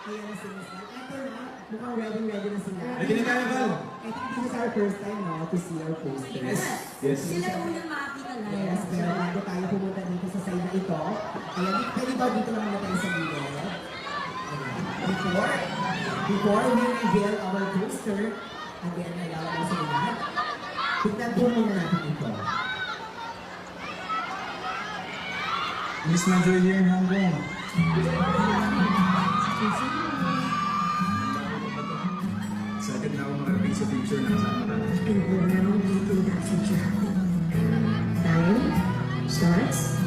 Ayan na sila. Ito na, mukhang ready na sila. Ready na tayo, Val? I think this is our first time, no, to see our posters. Yes. Sila unang makakita na. Yes, pero bago tayo pumunta dito sa side na ito, ayan, pwede ba dito lang muna tayo sa gilid? Ayan. Before we reveal our poster, again, nalaman mo sa lahat, tignan po muna natin ito. Miss Manjoy here in Hong Kong. Excited na ako makarating sa picture na kasama ka. And we're now meeting that future happen. Time starts